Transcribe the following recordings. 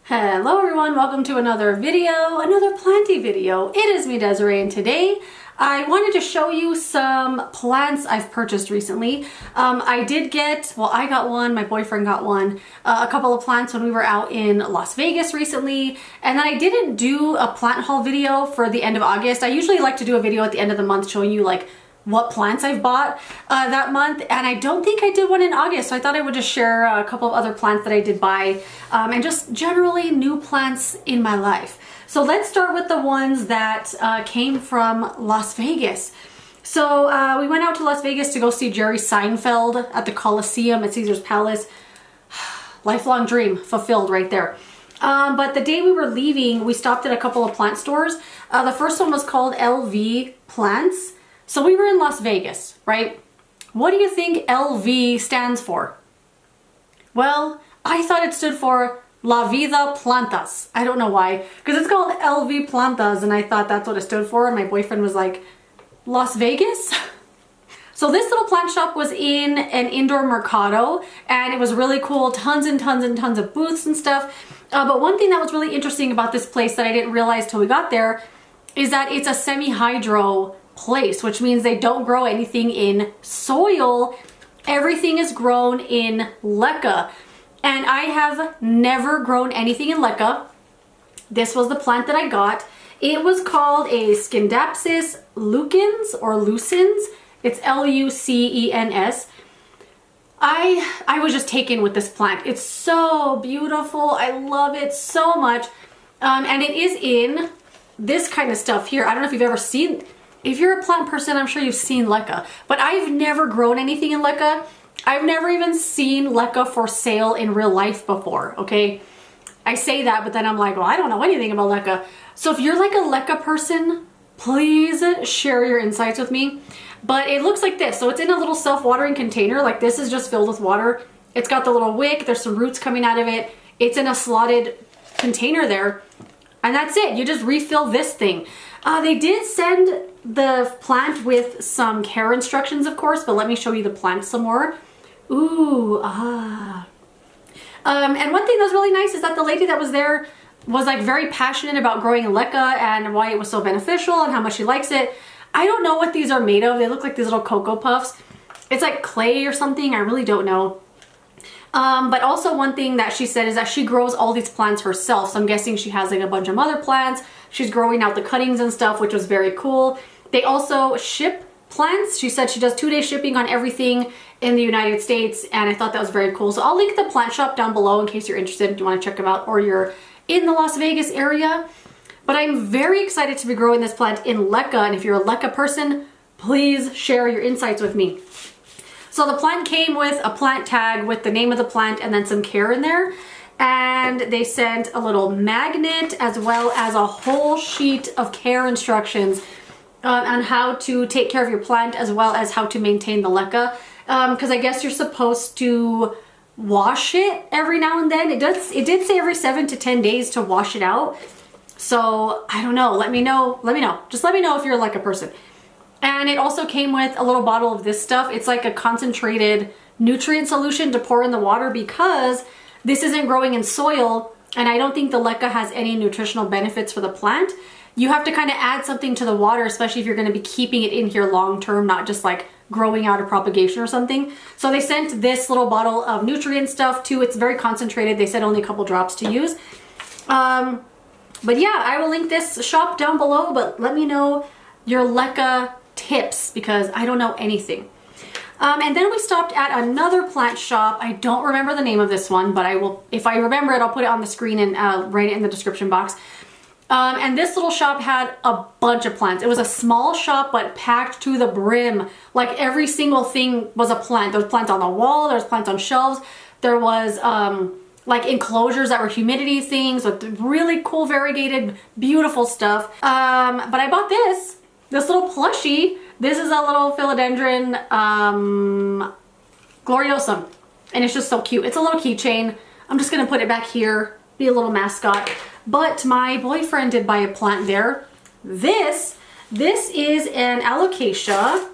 Hello everyone, welcome to another video, another planty video. It is me, Desiree, and today I wanted to show you some plants I've purchased recently. I got one, my boyfriend got one, a couple of plants when we were out in Las Vegas recently, and then I didn't do a plant haul video for the end of August. I usually like to do a video at the end of the month showing you like what plants I've bought that month, and I don't think I did one in August, so I thought I would just share a couple of other plants that I did buy and just generally new plants in my life. So let's start with the ones that came from Las Vegas. So we went out to Las Vegas to go see Jerry Seinfeld at the Coliseum at Caesar's Palace. Lifelong dream fulfilled right there. But the day we were leaving, we stopped at a couple of plant stores. The first one was called LV Plants. So we were in Las Vegas, right? What do you think LV stands for? Well, I thought it stood for La Vida Plantas. I don't know why, because it's called LV Plantas, and I thought that's what it stood for, and my boyfriend was like, Las Vegas? So this little plant shop was in an indoor mercado, and it was really cool, tons and tons and tons of booths and stuff. But one thing that was really interesting about this place that I didn't realize till we got there is that it's a semi-hydro place, which means they don't grow anything in soil. Everything is grown in leca, and I have never grown anything in leca. This was the plant that I got. It was called a Scindapcus lucens or lucens. It's L-U-C-E-N-S. I was just taken with this plant. It's so beautiful. I love it so much. And it is in this kind of stuff here. I don't know if you've ever seen. If you're a plant person, I'm sure you've seen leca, but I've never grown anything in leca. I've never even seen leca for sale in real life before, okay? I say that, but then I'm like, well, I don't know anything about leca. So if you're like a leca person, please share your insights with me. But it looks like this. So it's in a little self-watering container. Like this is just filled with water. It's got the little wick. There's some roots coming out of it. It's in a slotted container there. And that's it. You just refill this thing. They did send the plant with some care instructions, of course, but let me show you the plant some more. Ooh, and one thing that was really nice is that the lady that was there was like very passionate about growing leca and why it was so beneficial and how much she likes it. I don't know what these are made of. They look like these little Cocoa Puffs. It's like clay or something. I really don't know. But also one thing that she said is that she grows all these plants herself. So I'm guessing she has like a bunch of mother plants. She's growing out the cuttings and stuff, which was very cool. They also ship plants. She said she does 2-day shipping on everything in the United States, and I thought that was very cool. So I'll link the plant shop down below in case you're interested, if you want to check them out, or you're in the Las Vegas area. But I'm very excited to be growing this plant in leca, and if you're a leca person, please share your insights with me. So the plant came with a plant tag with the name of the plant and then some care in there. And they sent a little magnet as well as a whole sheet of care instructions on how to take care of your plant as well as how to maintain the leca. Because I guess you're supposed to wash it every now and then. It did say every 7 to 10 days to wash it out. So I don't know. Let me know. Just let me know if you're a leca person. And it also came with a little bottle of this stuff. It's like a concentrated nutrient solution to pour in the water because this isn't growing in soil, and I don't think the leca has any nutritional benefits for the plant. You have to kind of add something to the water, especially if you're going to be keeping it in here long term, not just like growing out of propagation or something. So they sent this little bottle of nutrient stuff too. It's very concentrated. They said only a couple drops to use. But yeah, I will link this shop down below, but let me know your leca tips because I don't know anything. And then we stopped at another plant shop. I don't remember the name of this one, but I will, if I remember it, I'll put it on the screen and write it in the description box. And this little shop had a bunch of plants. It was a small shop, but packed to the brim. Like every single thing was a plant. There was plants on the wall, there was plants on shelves. There was like enclosures that were humidity things with really cool, variegated, beautiful stuff. But I bought this little plushie. This is a little philodendron gloriosum, and it's just so cute. It's a little keychain. I'm just gonna put it back here, be a little mascot. But my boyfriend did buy a plant there. This is an Alocasia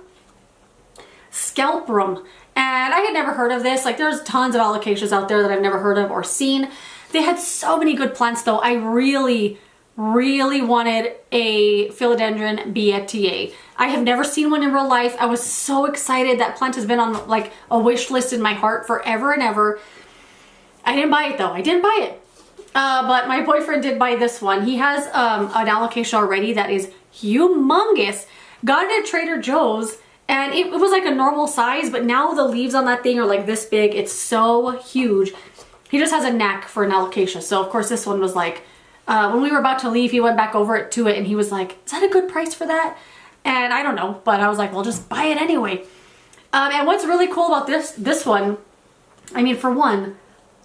scalprum, and I had never heard of this. Like there's tons of alocasias out there that I've never heard of or seen. They had so many good plants though. I really wanted a philodendron Beatia. I have never seen one in real life. I was so excited. That plant has been on like a wish list in my heart forever and ever. I didn't buy it though. I didn't buy it. But my boyfriend did buy this one. He has an alocasia already that is humongous. Got it at Trader Joe's and it was like a normal size, but now the leaves on that thing are like this big. It's so huge. He just has a knack for an alocasia. So of course this one was like, when we were about to leave, he went back over to it and he was like, is that a good price for that? And I don't know, but I was like, well, just buy it anyway. And what's really cool about this one, I mean, for one,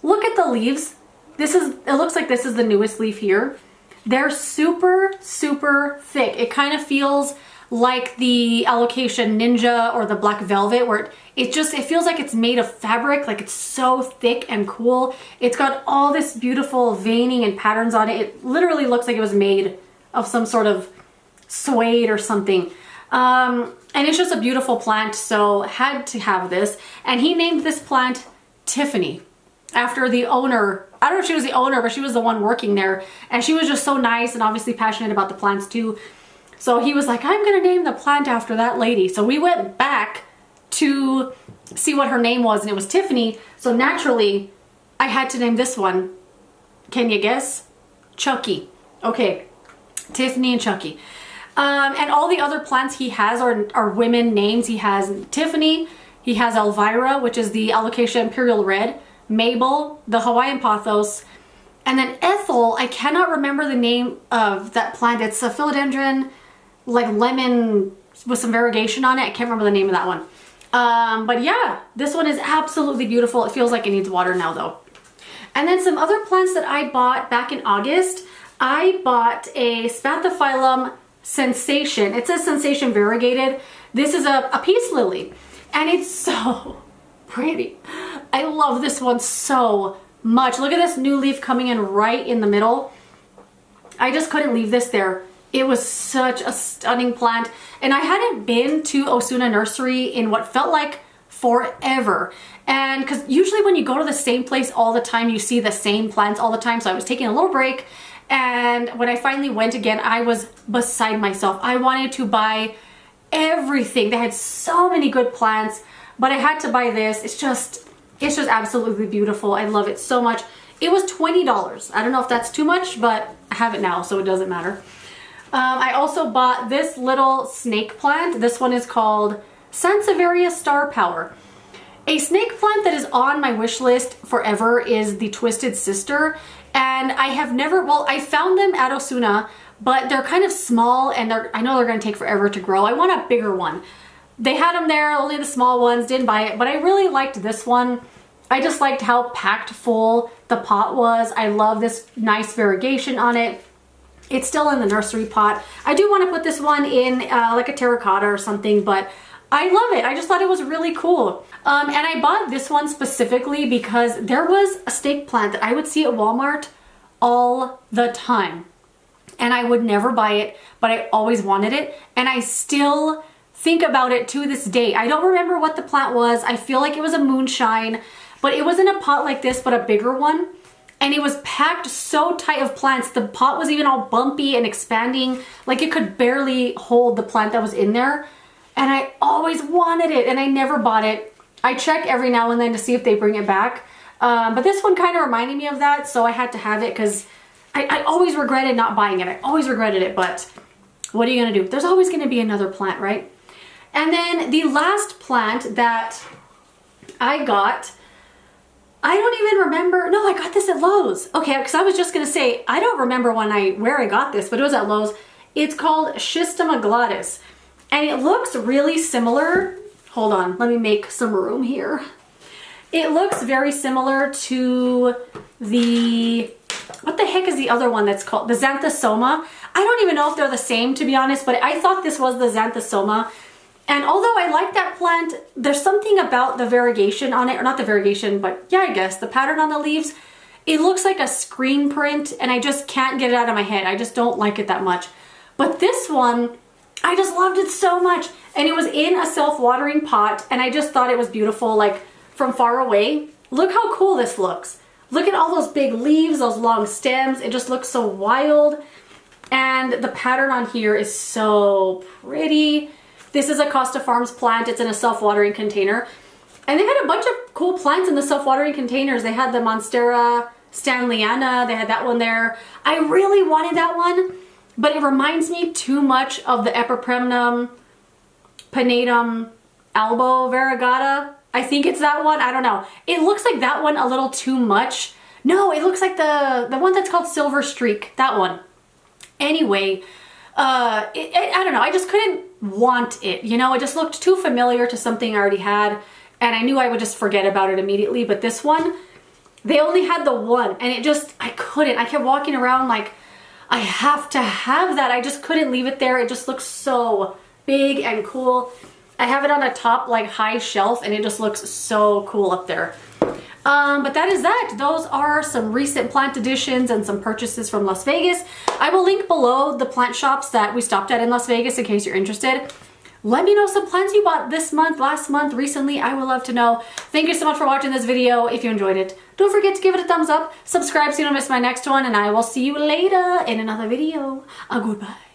look at the leaves. It looks like this is the newest leaf here. They're super thick. It kind of feels like the Alocasia Ninja or the Black Velvet, where it feels like it's made of fabric, like it's so thick and cool. It's got all this beautiful veining and patterns on it. It literally looks like it was made of some sort of suede or something. And it's just a beautiful plant, so had to have this. And he named this plant Tiffany after the owner. I don't know if she was the owner, but she was the one working there. And she was just so nice and obviously passionate about the plants too. So he was like, I'm gonna name the plant after that lady. So we went back to see what her name was and it was Tiffany. So naturally, I had to name this one. Can you guess? Chucky. Okay, Tiffany and Chucky. And all the other plants he has are women names. He has Tiffany, he has Elvira, which is the Alocasia Imperial Red, Mabel, the Hawaiian Pothos, and then Ethel. I cannot remember the name of that plant. It's a philodendron, like lemon with some variegation on it. I can't remember the name of that one. But yeah, this one is absolutely beautiful. It feels like it needs water now though. And then some other plants that I bought back in August. I bought a Spathiphyllum Sensation. It says Sensation Variegated. This is a peace lily and it's so pretty. I love this one so much. Look at this new leaf coming in right in the middle. I just couldn't leave this there. It was such a stunning plant. And I hadn't been to Osuna Nursery in what felt like forever. And because usually when you go to the same place all the time, you see the same plants all the time. So I was taking a little break. And when I finally went again, I was beside myself. I wanted to buy everything. They had so many good plants, but I had to buy this. It's just absolutely beautiful. I love it so much. It was $20. I don't know if that's too much, but I have it now, so it doesn't matter. I also bought this little snake plant. This one is called Sansevieria Star Power. A snake plant that is on my wish list forever is the Twisted Sister. And I have never, well, I found them at Osuna, but they're kind of small and I know they're going to take forever to grow. I want a bigger one. They had them there, only the small ones, didn't buy it, but I really liked this one. I just liked how packed full the pot was. I love this nice variegation on it. It's still in the nursery pot. I do want to put this one in like a terracotta or something, but I love it. I just thought it was really cool. And I bought this one specifically because there was a snake plant that I would see at Walmart all the time. And I would never buy it, but I always wanted it. And I still think about it to this day. I don't remember what the plant was. I feel like it was a moonshine, but it was in a pot like this, but a bigger one. And it was packed so tight of plants. The pot was even all bumpy and expanding. Like it could barely hold the plant that was in there. And I always wanted it and I never bought it. I check every now and then to see if they bring it back. But this one kind of reminded me of that. So I had to have it because I always regretted not buying it. I always regretted it, but what are you gonna do? There's always gonna be another plant, right? And then the last plant that I got, I don't even remember. No, I got this at Lowe's. Okay, because I was just gonna say, I don't remember where I got this, but it was at Lowe's. It's called Schismatoglottis. And it looks really similar. Hold on, let me make some room here. It looks very similar to the, what the heck is the other one that's called? The Xanthosoma. I don't even know if they're the same, to be honest, but I thought this was the Xanthosoma. And although I like that plant, there's something about the variegation on it, or not the variegation, but yeah, I guess the pattern on the leaves. It looks like a screen print and I just can't get it out of my head. I just don't like it that much. But this one, I just loved it so much. And it was in a self-watering pot and I just thought it was beautiful, like from far away. Look how cool this looks. Look at all those big leaves, those long stems. It just looks so wild. And the pattern on here is so pretty. This is a Costa Farms plant. It's in a self-watering container. And they had a bunch of cool plants in the self-watering containers. They had the Monstera Stanleyana. They had that one there. I really wanted that one, but it reminds me too much of the Epipremnum pinnatum albo variegata. I think it's that one. I don't know. It looks like that one a little too much. No, it looks like the one that's called Silver Streak. That one. Anyway, I don't know. I just couldn't want it. You know, it just looked too familiar to something I already had. And I knew I would just forget about it immediately. But this one, they only had the one. And it just, I couldn't. I kept walking around like, I have to have that. I just couldn't leave it there. It just looks so big and cool. I have it on a top like high shelf and it just looks so cool up there. But that is that. Those are some recent plant additions and some purchases from Las Vegas. I will link below the plant shops that we stopped at in Las Vegas in case you're interested. Let me know some plants you bought this month, last month, recently. I would love to know. Thank you so much for watching this video. If you enjoyed it, don't forget to give it a thumbs up, subscribe so you don't miss my next one, and I will see you later in another video. Goodbye.